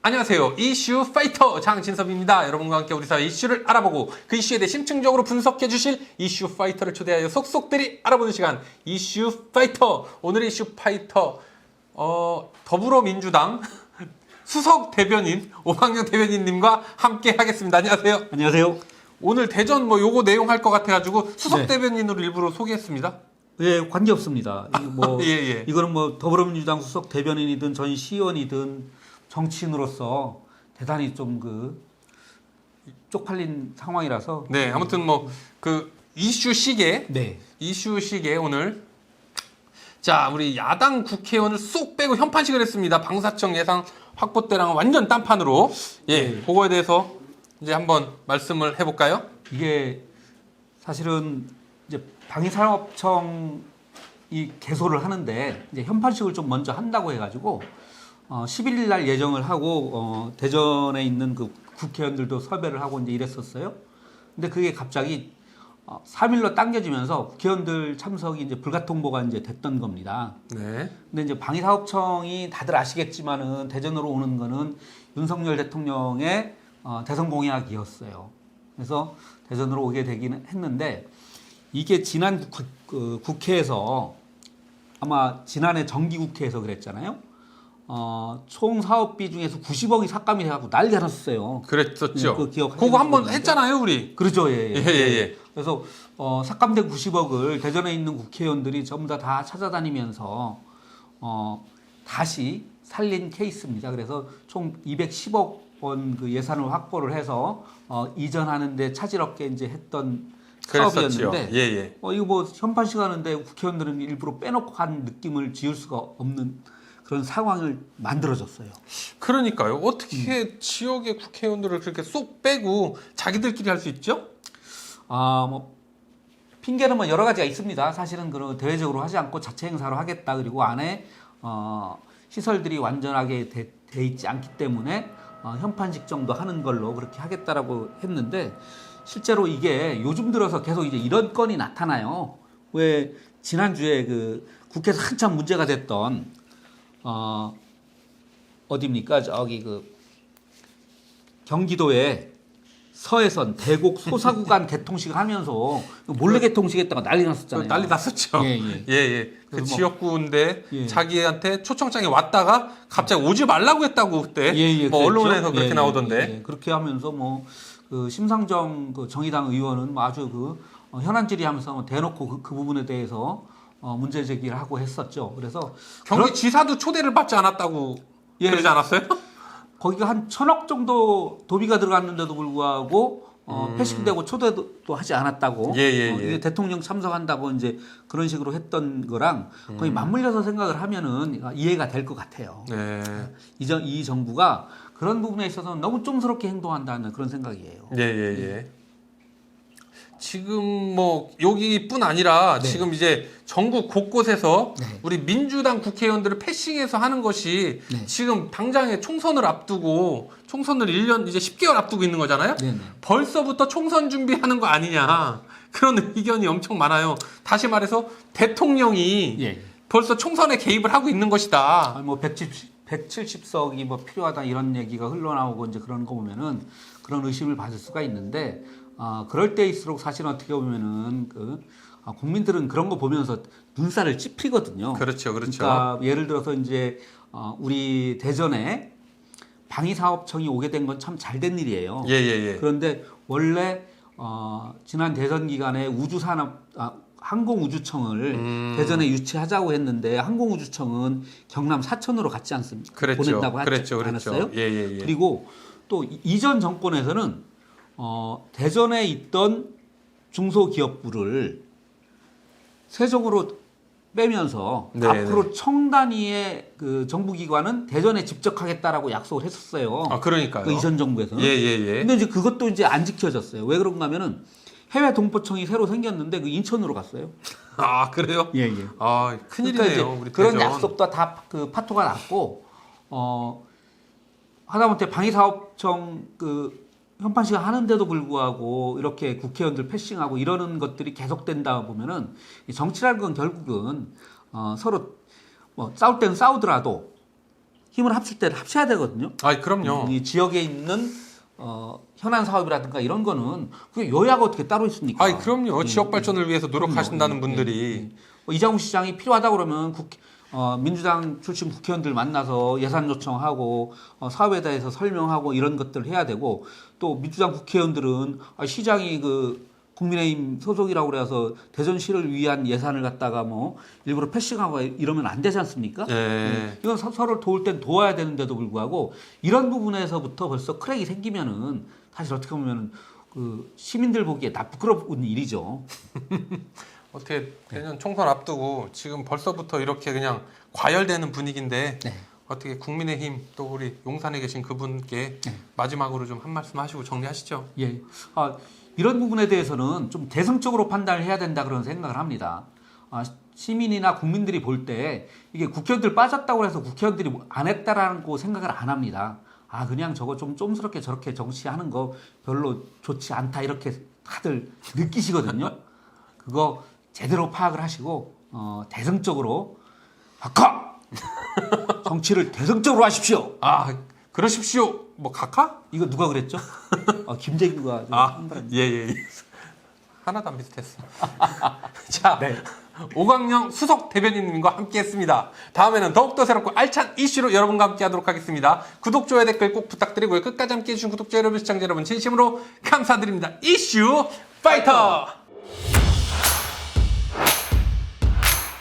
안녕하세요. 이슈 파이터 장진섭입니다. 여러분과 함께 우리 사회 이슈를 알아보고 그 이슈에 대해 심층적으로 분석해 주실 이슈 파이터를 초대하여 속속들이 알아보는 시간 이슈 파이터. 오늘의 이슈 파이터 더불어민주당 수석 대변인 오광영 대변인님과 함께 하겠습니다. 안녕하세요. 안녕하세요. 오늘 대전 요거 내용 할 것 같아가지고 수석 대변인으로 일부러 소개했습니다. 예, 관계 없습니다. 예. 이거는 더불어민주당 수석 대변인이든 전 시의원이든 정치인으로서 대단히 좀 쪽팔린 상황이라서. 네, 아무튼 이슈 시계. 네. 이슈 시계 오늘. 자, 우리 야당 국회의원을 쏙 빼고 현판식을 했습니다. 방사청 예상 확보 때랑은 완전 딴판으로. 예, 네. 그거에 대해서 이제 한번 말씀을 해볼까요? 이게 사실은 이제 방위산업청이 개소를 하는데 이제 현판식을 좀 먼저 한다고 해가지고 11일 날 예정을 하고 대전에 있는 그 국회의원들도 섭외를 하고 이제 이랬었어요. 근데 그게 갑자기 3일로 당겨지면서 국회의원들 참석이 이제 불가통보가 이제 됐던 겁니다. 네. 근데 이제 방위사업청이 다들 아시겠지만은 대전으로 오는 거는 윤석열 대통령의 대선 공약이었어요. 그래서 대전으로 오게 되기는 했는데 이게 지난 국회에서 아마 지난해 정기국회에서 그랬잖아요. 총 사업비 중에서 90억이 삭감이 돼갖고 난리가 났었어요. 그랬었죠. 네, 그 기억. 그거 한번 했잖아요, 우리. 그렇죠, 예. 예. 그래서 삭감된 90억을 대전에 있는 국회의원들이 전부 다 찾아다니면서 다시 살린 케이스입니다. 그래서 총 210억 원 그 예산을 확보를 해서 이전하는데 차질없게 이제 했던 사업이었는데, 예. 이거 현판식 하는데 국회의원들은 일부러 빼놓고 한 느낌을 지울 수가 없는 그런 상황을 만들어줬어요. 그러니까요. 어떻게 지역의 국회의원들을 그렇게 쏙 빼고 자기들끼리 할 수 있죠? 핑계는 여러 가지가 있습니다. 사실은 대외적으로 하지 않고 자체 행사로 하겠다. 그리고 안에 시설들이 완전하게 돼 있지 않기 때문에 현판식 정도 하는 걸로 그렇게 하겠다라고 했는데 실제로 이게 요즘 들어서 계속 이제 이런 건이 나타나요. 왜 지난주에 국회에서 한참 문제가 됐던 어디입니까? 저기 경기도에 서해선 대곡 소사구간 개통식을 하면서 몰래 개통식했다가 난리 났었잖아요. 난리 났었죠. 예. 그 지역구인데 예. 자기한테 초청장이 왔다가 갑자기 오지 말라고 했다고 그때 언론에서 그렇게 나오던데. 예. 그렇게 하면서 심상정 정의당 의원은 아주 현안질의하면서 대놓고 그 부분에 대해서 문제 제기를 하고 했었죠. 그래서 경기지사도 초대를 받지 않았다고 그러지 않았어요? 거기가 한 1,000억 정도 도비가 들어갔는데도 불구하고 패싱되고 초대도 하지 않았다고. 이게 대통령 참석한다고 이제 그런 식으로 했던 거랑 거의 맞물려서 생각을 하면은 이해가 될 것 같아요. 네. 이 정부가 그런 부분에 있어서 너무 쫌스럽게 행동한다는 그런 생각이에요. 예. 지금 여기뿐 아니라 네. 지금 이제 전국 곳곳에서 네. 우리 민주당 국회의원들을 패싱해서 하는 것이 네. 지금 당장에 총선을 앞두고 총선을 1년 이제 10개월 앞두고 있는 거잖아요. 네네. 벌써부터 총선 준비하는 거 아니냐 그런 의견이 엄청 많아요. 다시 말해서 대통령이 벌써 총선에 개입을 하고 있는 것이다. 170석이 필요하다 이런 얘기가 흘러나오고 이제 그런 거 보면은 그런 의심을 받을 수가 있는데 그럴 때일수록 사실 어떻게 보면은 국민들은 그런 거 보면서 눈살을 찌푸리거든요. 그렇죠. 그러니까 예를 들어서 이제 우리 대전에 방위사업청이 오게 된 건 참 잘 된 일이에요. 예. 그런데 원래 지난 대선 기간에 항공우주청을 대전에 유치하자고 했는데 항공우주청은 경남 사천으로 갔지 않습니까? 보낸다고 하지 않았어요? 예. 그리고 또 이전 정권에서는 대전에 있던 중소기업부를 세종으로 빼면서 앞으로 청 단위의 정부기관은 대전에 직접 하겠다라고 약속을 했었어요. 그러니까요. 이전 정부에서는. 예. 근데 이제 그것도 이제 안 지켜졌어요. 왜 그런가 하면은 해외 동포청이 새로 생겼는데 인천으로 갔어요. 그래요? 예. 큰일이네요. 그러니까 우리 그런 대전. 약속도 다 파토가 났고 하다못해 방위사업청 현판식 하는데도 불구하고 이렇게 국회의원들 패싱하고 이러는 것들이 계속된다 보면은 정치라는 건 결국은 서로 싸울 때는 싸우더라도 힘을 합칠 때를 합쳐야 되거든요. 아, 그럼요. 이 지역에 있는 현안 사업이라든가 이런 거는 그게 여야가 어떻게 따로 있습니까? 아, 그럼요. 지역 발전을 위해서 노력하신다는 분들이 이장우 시장이 필요하다 그러면 민주당 출신 국회의원들 만나서 예산 요청하고 사업에 대해서 설명하고 이런 것들을 해야 되고 또 민주당 국회의원들은 시장이 그 국민의힘 소속이라고 그래서 대전시를 위한 예산을 갖다가 뭐 일부러 패싱하고 이러면 안 되지 않습니까? 예. 이건 서로를 도울 땐 도와야 되는데도 불구하고 이런 부분에서부터 벌써 크랙이 생기면은 사실 어떻게 보면 그 시민들 보기에 다 부끄러운 일이죠. 어떻게 내년 총선 앞두고 지금 벌써부터 이렇게 그냥 과열되는 분위기인데 네. 어떻게 국민의힘 또 우리 용산에 계신 그분께 마지막으로 좀 한 말씀 하시고 정리하시죠. 예. 이런 부분에 대해서는 좀 대승적으로 판단을 해야 된다 그런 생각을 합니다. 시민이나 국민들이 볼 때 이게 국회의원들 빠졌다고 해서 국회의원들이 안 했다라고 생각을 안 합니다. 그냥 저거 좀 쫌스럽게 저렇게 정치하는 거 별로 좋지 않다 이렇게 다들 느끼시거든요. 그거 제대로 파악을 하시고 대승적으로 바꿔! 정치를 대승적으로 하십시오. 그러십시오. 뭐 각하? 이거 누가 그랬죠? 김재규가 예. 하나도 안 비슷했어. 자, 네. 오광영 수석 대변인님과 함께했습니다. 다음에는 더욱더 새롭고 알찬 이슈로 여러분과 함께하도록 하겠습니다. 구독, 좋아요, 댓글 꼭 부탁드리고요. 끝까지 함께해주신 구독자 여러분, 시청자 여러분 진심으로 감사드립니다. 이슈 파이터!